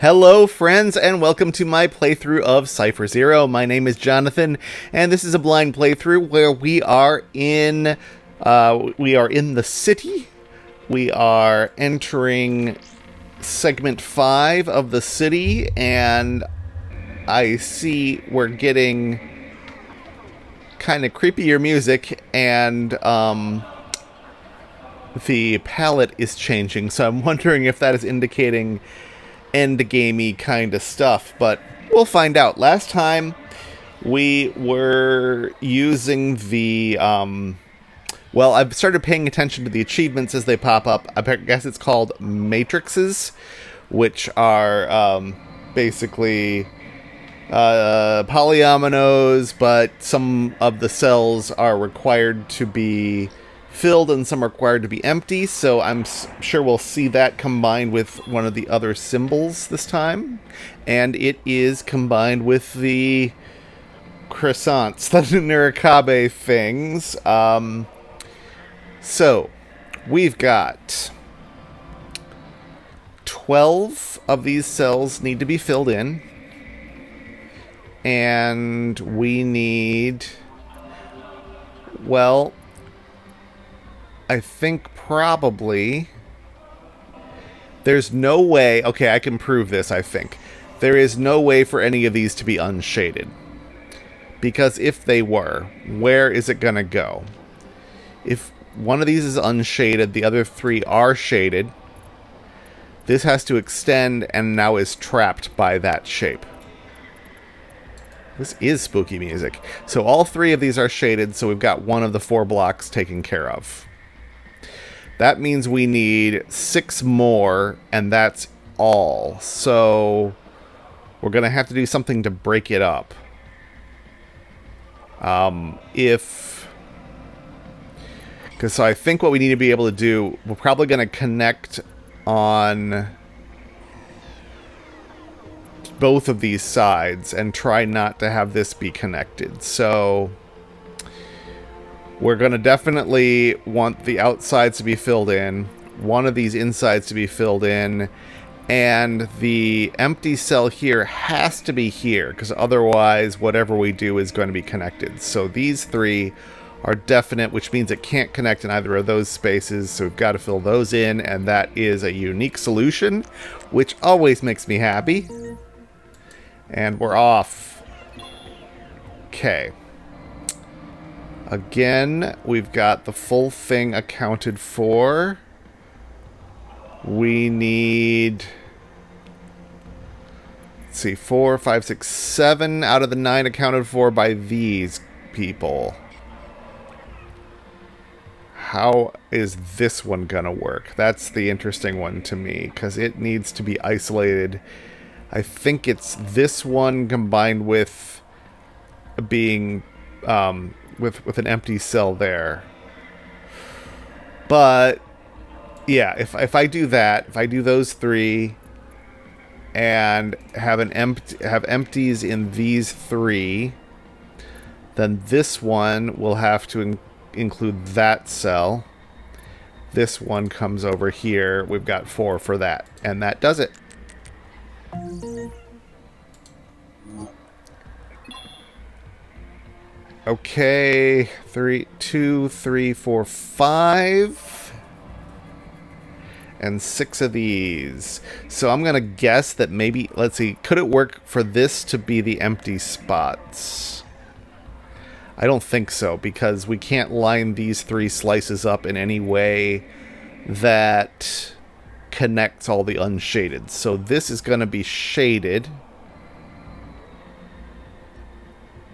Hello, friends, and welcome to my playthrough of Cipher Zero. My name is Jonathan, and this is a blind playthrough where we are in the city. We are entering segment 5 of the city, and I see we're getting kind of creepier music, and the palette is changing. So I'm wondering if that is indicating end-gamey kind of stuff, but we'll find out. Last time we were using the well, I've started paying attention to the achievements as they pop up. I guess it's called matrices, which are basically polyominoes, but some of the cells are required to be filled and some are required to be empty, so I'm sure we'll see that combined with one of the other symbols this time. And it is combined with the croissants, the Nurikabe things. So, we've got 12 of these cells need to be filled in. And we need, well, I think probably there's no way. Okay, I can prove this, I think. There is no way for any of these to be unshaded. Because if they were, where is it going to go? If one of these is unshaded, the other three are shaded. This has to extend and now is trapped by that shape. This is spooky music. So all three of these are shaded, so we've got one of the 4 blocks taken care of. That means we need 6 more, and that's all. So we're going to have to do something to break it up. Because I think what we need to be able to do, we're probably going to connect on both of these sides and try not to have this be connected. So we're going to definitely want the outsides to be filled in, one of these insides to be filled in, and the empty cell here has to be here, because otherwise whatever we do is going to be connected. So these 3 are definite, which means it can't connect in either of those spaces, so we've got to fill those in, and that is a unique solution, which always makes me happy. And we're off. Okay. Again, we've got the full thing accounted for. We need, let's see, 4, 5, 6, 7 out of the 9 accounted for by these people. How is this one gonna work? That's the interesting one to me, because it needs to be isolated. I think it's this one combined with being with an empty cell there. But yeah, if I do that, if I do those 3 and have empties in these 3, then this one will have to include that cell. This one comes over here. We've got 4 for that, and that does it. Okay, 2, 3, 4, 5, and 6 of these. So I'm gonna guess that maybe, let's see, could it work for this to be the empty spots? I don't think so, because we can't line these 3 slices up in any way that connects all the unshaded. So this is gonna be shaded.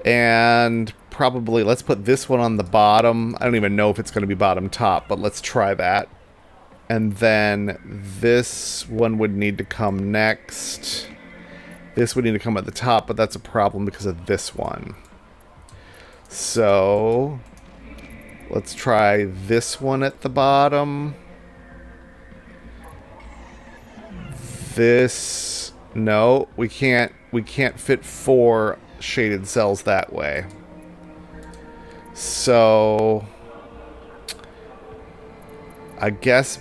And probably, let's put this one on the bottom. I don't even know if it's going to be bottom top, but let's try that. And then this one would need to come next. This would need to come at the top, but that's a problem because of this one. So let's try this one at the bottom. This, no, we can't fit 4 shaded cells that way. So I guess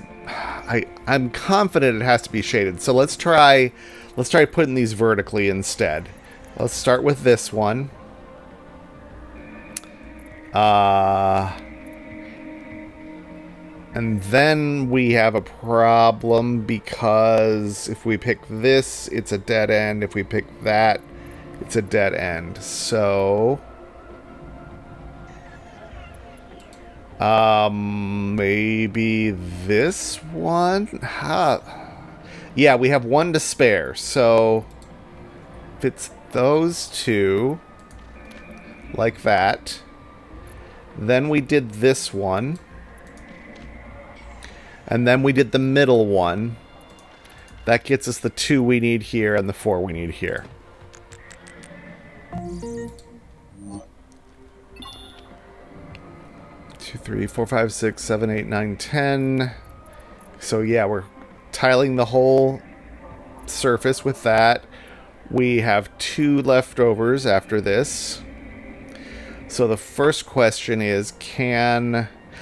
I'm confident it has to be shaded. So let's try Let's try putting these vertically instead. Let's start with this one. And then we have a problem because if we pick this, it's a dead end. If we pick that, it's a dead end. So... maybe this one? Huh. Yeah, we have one to spare. So if it's those two, like that, then we did this one, and then we did the middle one. That gets us the 2 we need here and the 4 we need here. 2, 3, 4, 5, 6, 7, 8, 9, 10. So yeah, we're tiling the whole surface with that. We have 2 leftovers after this. So the first question is,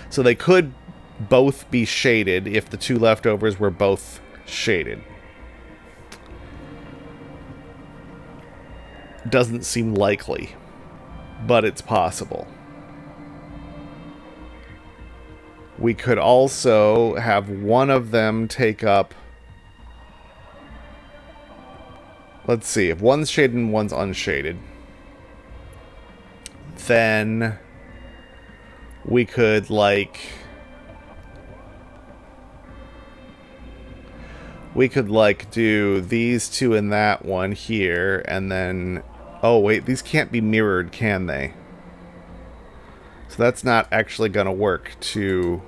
so they could both be shaded if the 2 leftovers were both shaded. Doesn't seem likely, but it's possible. We could also have one of them take up... Let's see, if one's shaded and one's unshaded, then we could, like... do these 2 and that one here, and then... Oh, wait, these can't be mirrored, can they? So that's not actually going to work to...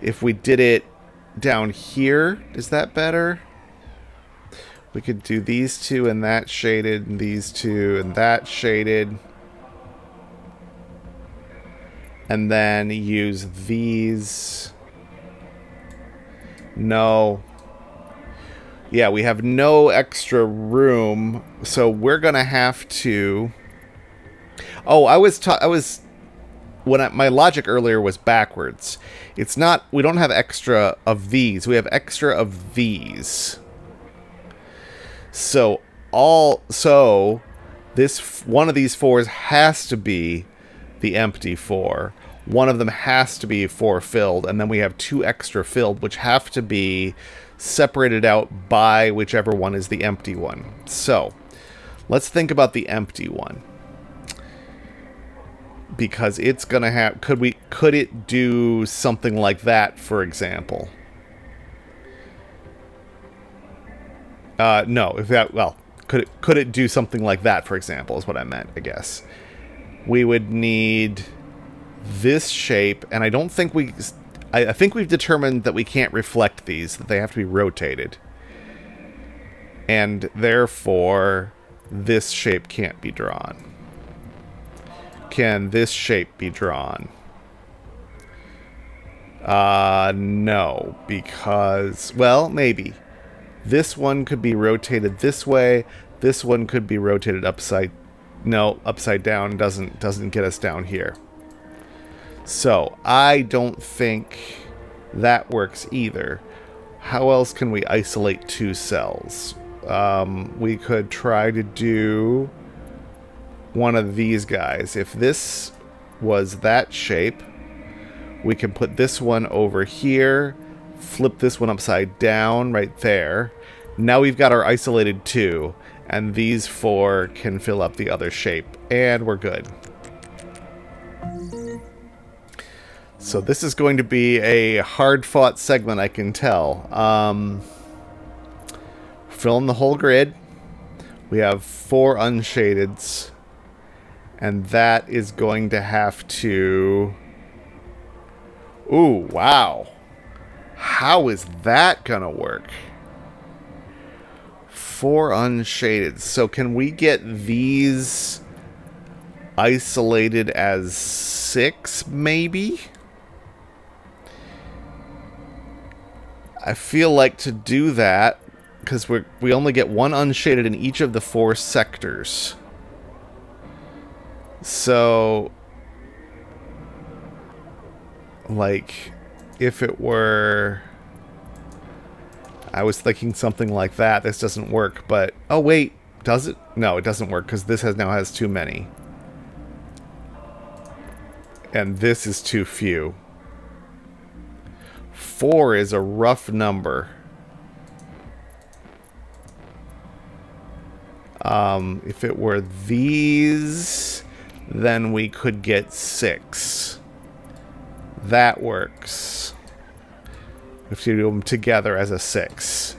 If we did it down here, is that better? We could do these 2 and that shaded, and these 2 and that shaded. And then use these. No. Yeah, we have no extra room, so we're gonna have to... Oh, my logic earlier was backwards. It's not, we don't have extra of these, we have extra of these. So this one of these 4s has to be the empty 4. One of them has to be 4 filled, and then we have 2 extra filled, which have to be separated out by whichever one is the empty one. So let's think about the empty one, because it's gonna have... Could it do something like that, for example? No. If that... Well, could it do something like that, for example, is what I meant, I guess. We would need this shape, and I don't think we... I think we've determined that we can't reflect these, that they have to be rotated. And therefore, this shape can't be drawn. Can this shape be drawn? No, because... Well, maybe. This one could be rotated this way. This one could be rotated upside... No, upside down doesn't get us down here. So, I don't think that works either. How else can we isolate 2 cells? We could try to do one of these guys. If this was that shape, we can put this one over here, flip this one upside down right there. Now we've got our isolated 2, and these 4 can fill up the other shape, and we're good. So this is going to be a hard-fought segment, I can tell. Filling the whole grid. We have 4 unshadeds. And that is going to have to... Ooh, wow. How is that gonna work? 4 unshaded. So can we get these isolated as 6, maybe? I feel like to do that, because we only get 1 unshaded in each of the 4 sectors. So, like, if it were... I was thinking something like that. This doesn't work, but... Oh, wait. Does it? No, it doesn't work, because this now has too many. And this is too few. 4 is a rough number. If it were these, then we could get 6. That works. If you do them together as a 6.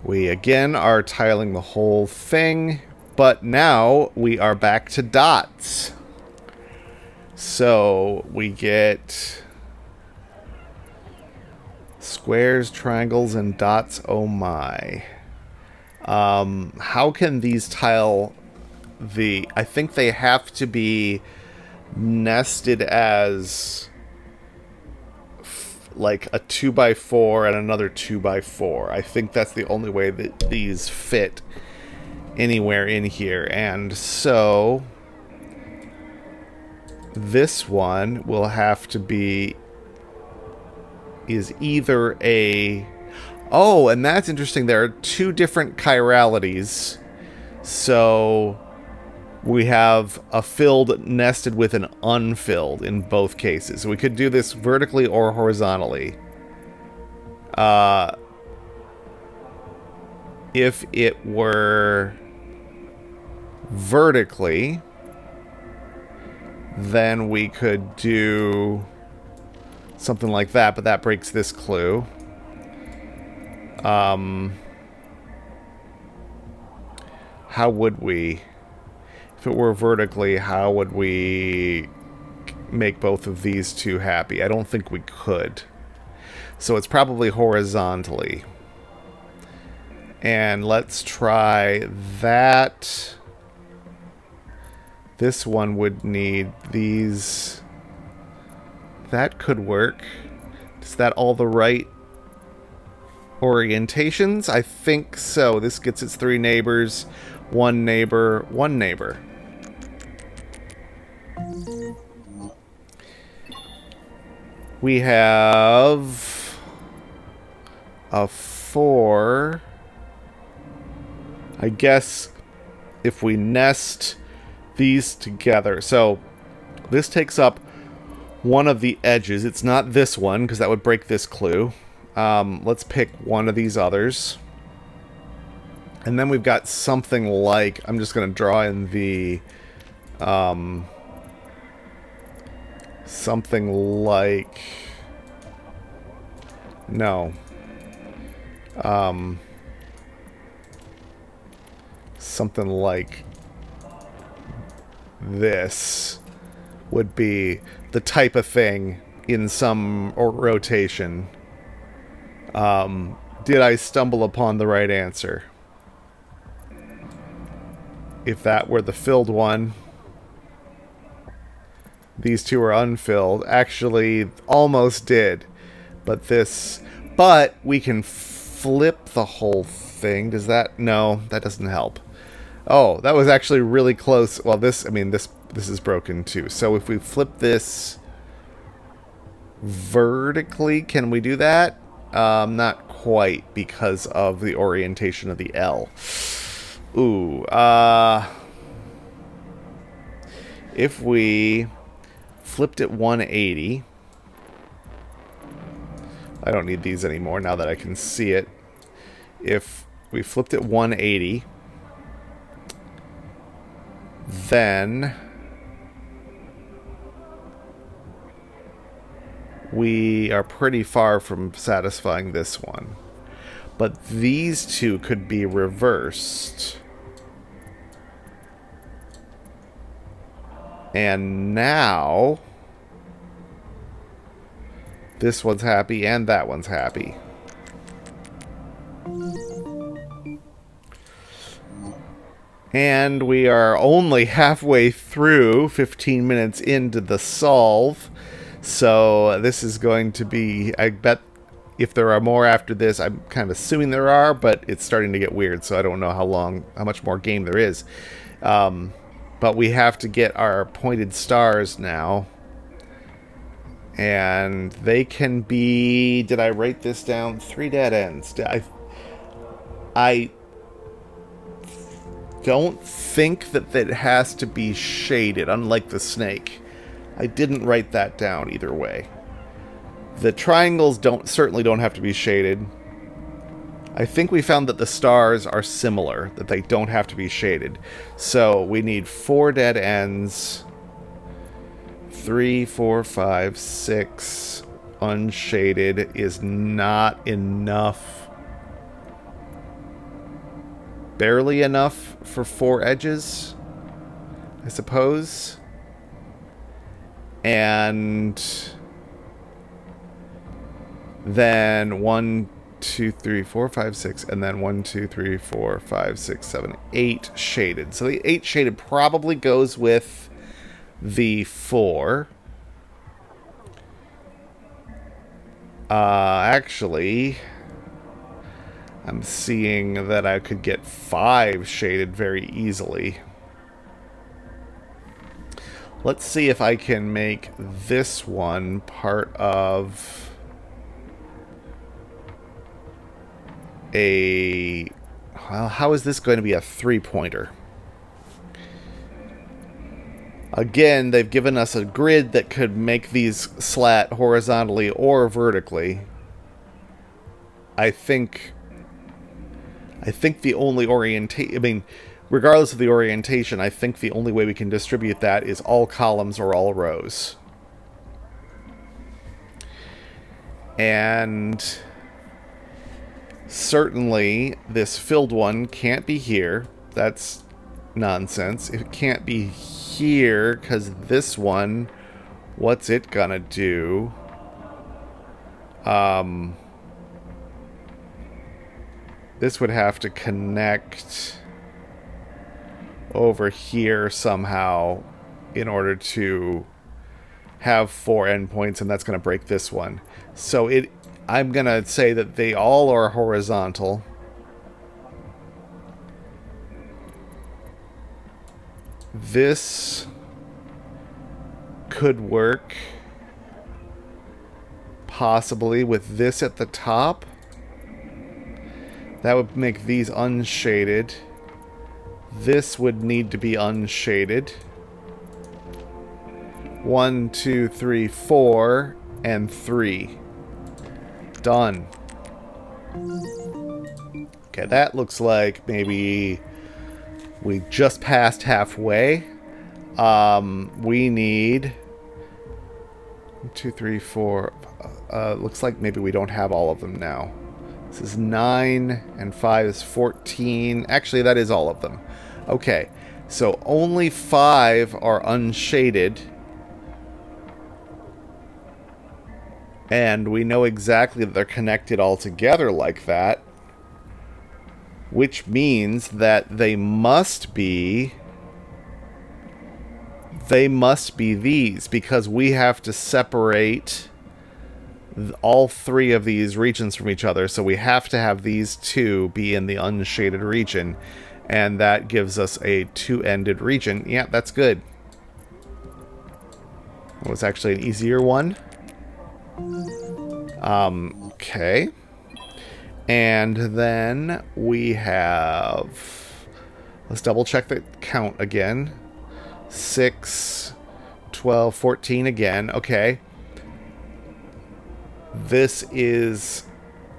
We again are tiling the whole thing, but now we are back to dots. So we get squares, triangles, and dots. Oh my. How can these tile the... I think they have to be nested as like a 2x4 and another 2x4. I think that's the only way that these fit anywhere in here. And so this one will have to be... is either a... Oh, and that's interesting. There are 2 different chiralities. So we have a filled nested with an unfilled in both cases. So we could do this vertically or horizontally. If it were vertically, then we could do something like that, but that breaks this clue. How would we... If it were vertically, how would we make both of these two happy? I don't think we could. So it's probably horizontally. And let's try that. This one would need these. That could work. Is that all the right orientations? I think so. This gets its 3 neighbors. 1 neighbor, 1 neighbor. We have a 4. I guess if we nest these together. So this takes up one of the edges. It's not this one, because that would break this clue. Let's pick one of these others. And then we've got something like... I'm just going to draw in the... something like... No. Something like this would be the type of thing in some rotation. Did I stumble upon the right answer? If that were the filled one, these 2 are unfilled. Actually, almost did. But this... But we can flip the whole thing. Does that... No, that doesn't help. Oh, that was actually really close. Well, this... I mean, this is broken too. So if we flip this vertically, can we do that? Not quite, because of the orientation of the L. Ooh, if we flipped it 180, I don't need these anymore now that I can see it. If we flipped it 180, then we are pretty far from satisfying this one. But these 2 could be reversed. And now this one's happy and that one's happy. And we are only halfway through, 15 minutes into the solve. So this is going to be, I bet if there are more after this, I'm kind of assuming there are, but it's starting to get weird, so I don't know how much more game there is. But we have to get our pointed stars now. And they can be... Did I write this down? 3 dead ends. I don't think that it has to be shaded, unlike the snake. I didn't write that down either way. The triangles certainly don't have to be shaded. I think we found that the stars are similar, that they don't have to be shaded. So we need 4 dead ends. 3, 4, 5, 6 unshaded is not enough. Barely enough for 4 edges, I suppose. And then 1, 2, 3, 4, 5, 6, and then 1, 2, 3, 4, 5, 6, 7, 8 shaded. So the 8 shaded probably goes with the 4. Actually, I'm seeing that I could get 5 shaded very easily. Let's see if I can make this one part of a... Well, how is this going to be a 3-pointer? Again, they've given us a grid that could make these slat horizontally or vertically. I think the only orientation... I mean, regardless of the orientation, I think the only way we can distribute that is all columns or all rows. And certainly this filled one can't be here. That's nonsense. It can't be here because this one, what's it gonna do? This would have to connect over here somehow in order to have 4 endpoints, and that's going to break this one. So I'm going to say that they all are horizontal. This could work possibly with this at the top. That would make these unshaded. This would need to be unshaded. 1, 2, 3, 4, and 3. Done. Okay, that looks like maybe we just passed halfway. We need 1, 2, 3, 4. Looks like maybe we don't have all of them now. This is 9, and 5 is 14. Actually, that is all of them. Okay, so only 5 are unshaded. And we know exactly that they're connected all together like that. Which means that they must be these, because we have to separate all 3 of these regions from each other. So we have to have these 2 be in the unshaded region. And that gives us a 2-ended region. Yeah, that's good. It was actually an easier one. Okay. And then we have... Let's double check the count again. 6, 12, 14 again. Okay. This is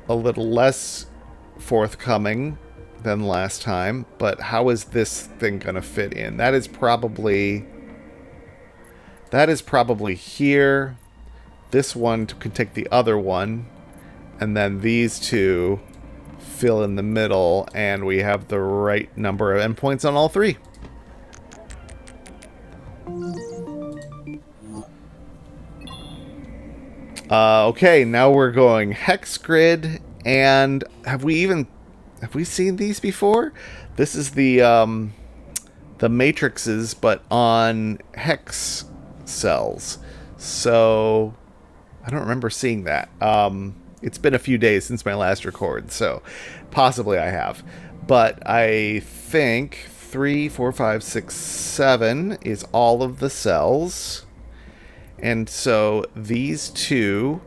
a little less forthcoming than last time, but how is this thing gonna fit in? That is probably here. This one can take the other one, and then these 2 fill in the middle, and we have the right number of endpoints on all 3. Okay, now we're going hex grid, and have we seen these before? This is the matrices, but on hex cells. So I don't remember seeing that. It's been a few days since my last record, so possibly I have. But I think 3, 4, 5, 6, 7 is all of the cells. And so these two,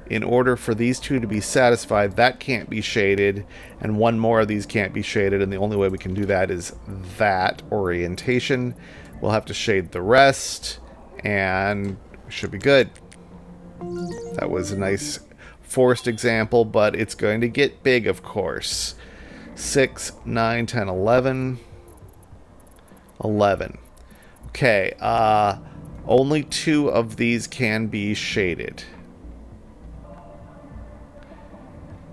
in order for these two to be satisfied, that can't be shaded, and one more of these can't be shaded, and the only way we can do that is that orientation. We'll have to shade the rest, and we should be good. That was a nice forced example, but it's going to get big, of course. 6, 9, 10, 11. 11. Okay, only 2 of these can be shaded.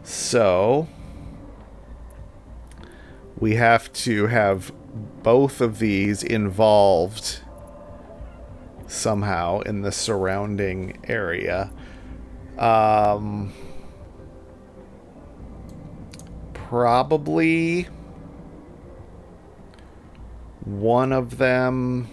So we have to have both of these involved somehow in the surrounding area. Probably one of them.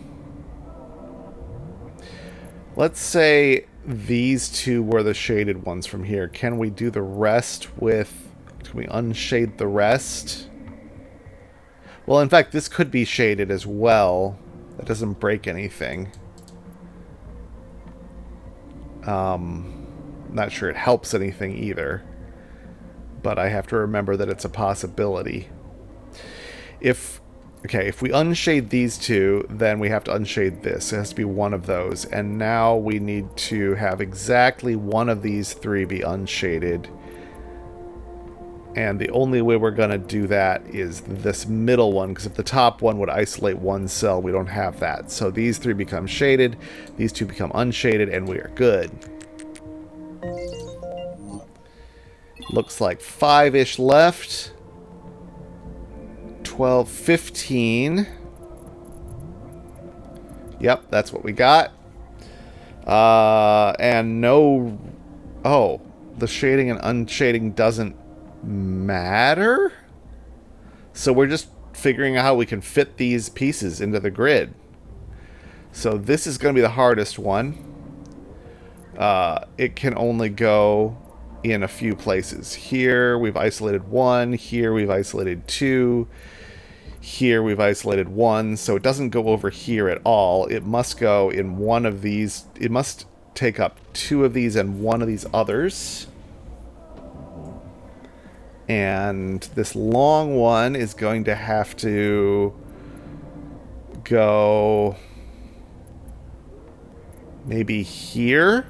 Let's say these two were the shaded ones from here. Can we do the rest with... Can we unshade the rest? Well, in fact, this could be shaded as well. That doesn't break anything. Not sure it helps anything either. But I have to remember that it's a possibility. If we unshade these two, then we have to unshade this. It has to be one of those. And now we need to have exactly one of these 3 be unshaded. And the only way we're going to do that is this middle one, because if the top one would isolate one cell, we don't have that. So these 3 become shaded, these 2 become unshaded, and we are good. Looks like 5-ish left. 12, 15. Yep, that's what we got. And no... Oh, the shading and unshading doesn't matter? So we're just figuring out how we can fit these pieces into the grid. So this is going to be the hardest one. It can only go in a few places. Here we've isolated 1. Here we've isolated 2. Here we've isolated 1. So it doesn't go over here at all. It must go in one of these. It must take up 2 of these and 1 of these others. And this long one is going to have to go maybe here.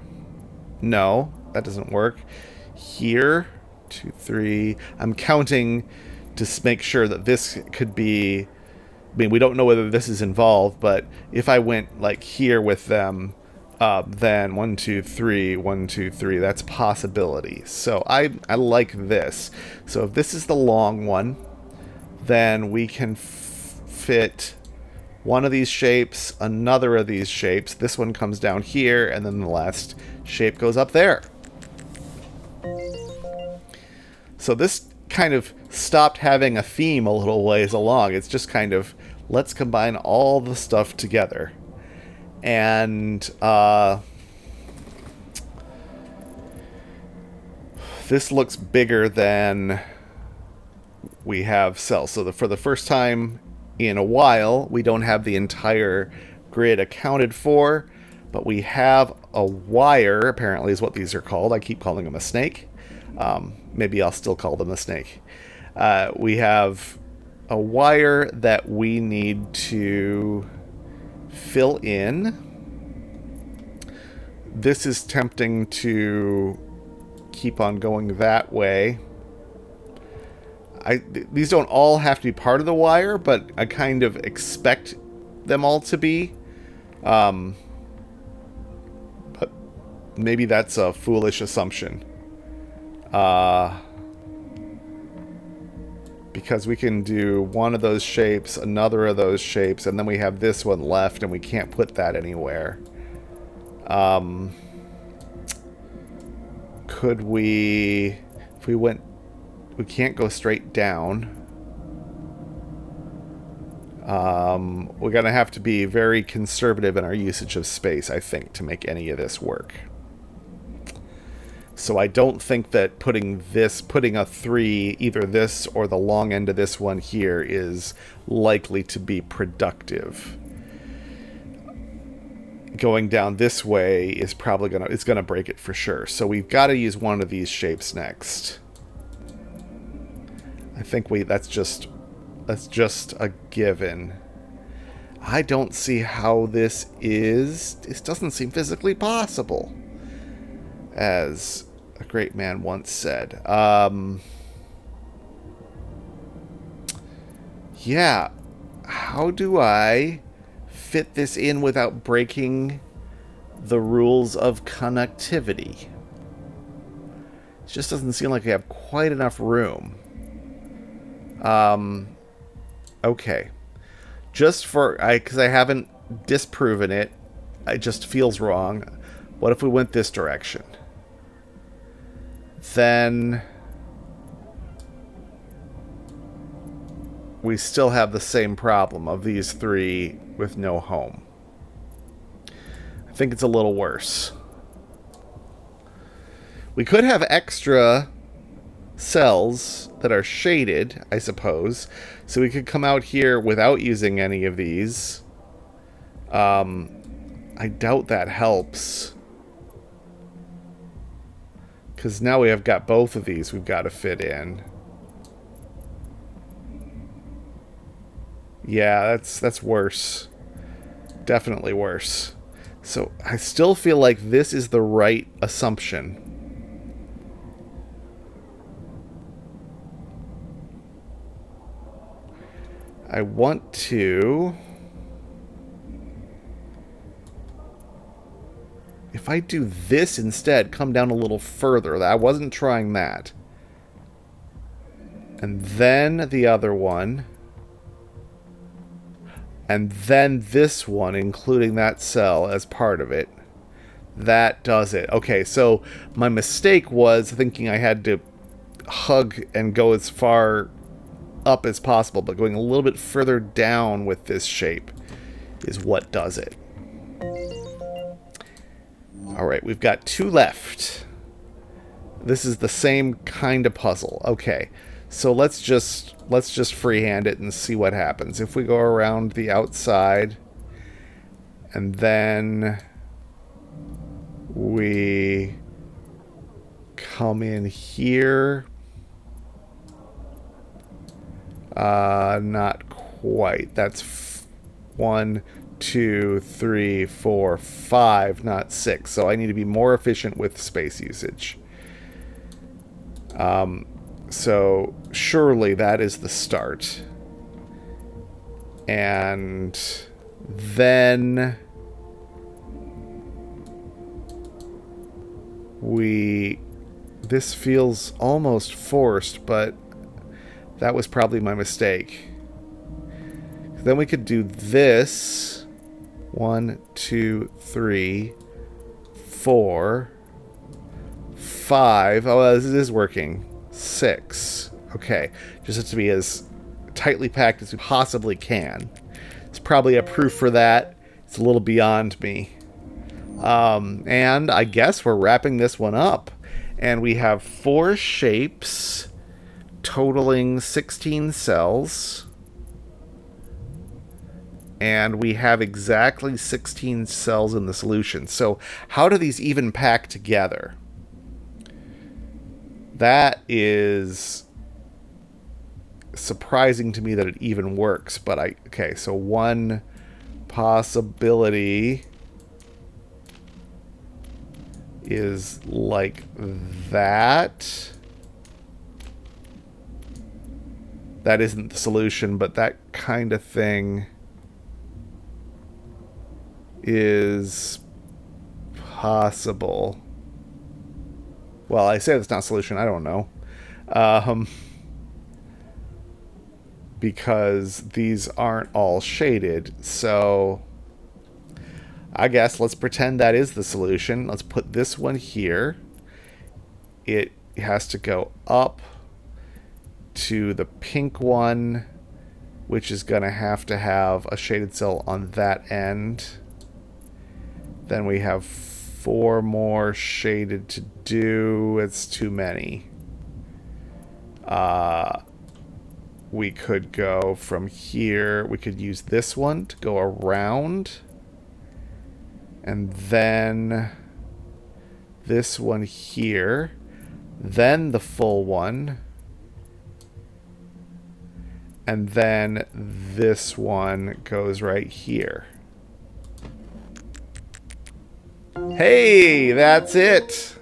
No, that doesn't work. Here, 2, 3. I'm counting to make sure that this could be... I mean, we don't know whether this is involved, but if I went like here with them, then 1, 2, 3, 1, 2, 3. That's a possibility. So I like this. So if this is the long one, then we can fit one of these shapes, another of these shapes. This one comes down here, and then the last shape goes up there. So this kind of stopped having a theme a little ways along. It's just kind of, let's combine all the stuff together. And this looks bigger than we have cells. So for the first time in a while, we don't have the entire grid accounted for, but we have a wire, apparently is what these are called. I keep calling them a snake. Maybe I'll still call them a snake. We have a wire that we need to fill in. This is tempting to keep on going that way. These don't all have to be part of the wire, but I kind of expect them all to be. But maybe that's a foolish assumption. Because we can do one of those shapes, another of those shapes, and then we have this one left, and we can't put that anywhere. Could we... If we went... We can't go straight down. We're going to have to be very conservative in our usage of space, I think, to make any of this work. So I don't think that putting a 3, either this or the long end of this one here, is likely to be productive. going down this way is probably gonna break it for sure. So we've got to use one of these shapes next. I think that's just a given. I don't see how this doesn't seem physically possible, as a great man once said. Yeah, how do I fit this in without breaking the rules of connectivity? It just doesn't seem like I have quite enough room. Okay. Just because I haven't disproven it, it just feels wrong. What if we went this direction? Then we still have the same problem of these three with no home. I think it's a little worse. We could have extra cells that are shaded, I suppose. So we could come out here without using any of these. I doubt that helps. Because now we have got both of these we've got to fit in. Yeah, that's worse. Definitely worse. So I still feel like this is the right assumption. I want to... If I do this instead, come down a little further. I wasn't trying that. And then the other one. And then this one, including that cell as part of it. That does it. Okay, so my mistake was thinking I had to hug and go as far up as possible, but going a little bit further down with this shape is what does it. Alright, we've got two left. This is the same kind of puzzle. Okay, so let's just freehand it and see what happens. If we go around the outside and then we come in here. Not quite. That's 1, 2, 3, 4, 5, not 6. So I need to be more efficient with space usage. So surely that is the start. And then this feels almost forced, but that was probably my mistake. Then we could do this. 1, 2, 3, 4, 5. Oh, this is working. 6. Okay. Just have to be as tightly packed as we possibly can. It's probably a proof for that. It's a little beyond me. And I guess we're wrapping this one up. And we have 4 shapes totaling 16 cells. And we have exactly 16 cells in the solution. So how do these even pack together? That is surprising to me that it even works. But okay, so one possibility is like that. That isn't the solution, but that kind of thing is possible. Well, I say it's not a solution. I don't know. Because these aren't all shaded. So I guess let's pretend that is the solution. Let's put this one here. It has to go up to the pink one, which is going to have a shaded cell on that end. Then we have 4 more shaded to do. It's too many. We could go from here. We could use this one to go around. And then this one here. Then the full one. And then this one goes right here. Hey, that's it.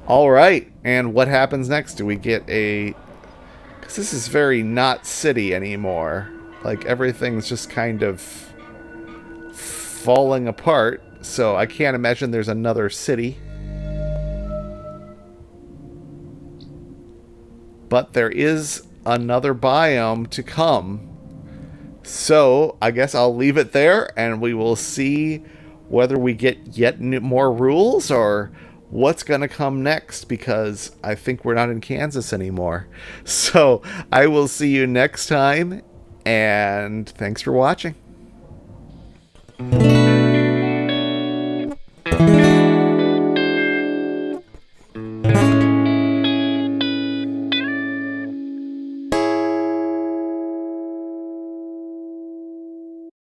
All right. And what happens next? Do we get a... Because this is very not city anymore. Like, everything's just kind of falling apart. So I can't imagine there's another city. But there is another biome to come. So I guess I'll leave it there, and we will see whether we get yet more rules or what's going to come next, because I think we're not in Kansas anymore. So I will see you next time, and thanks for watching.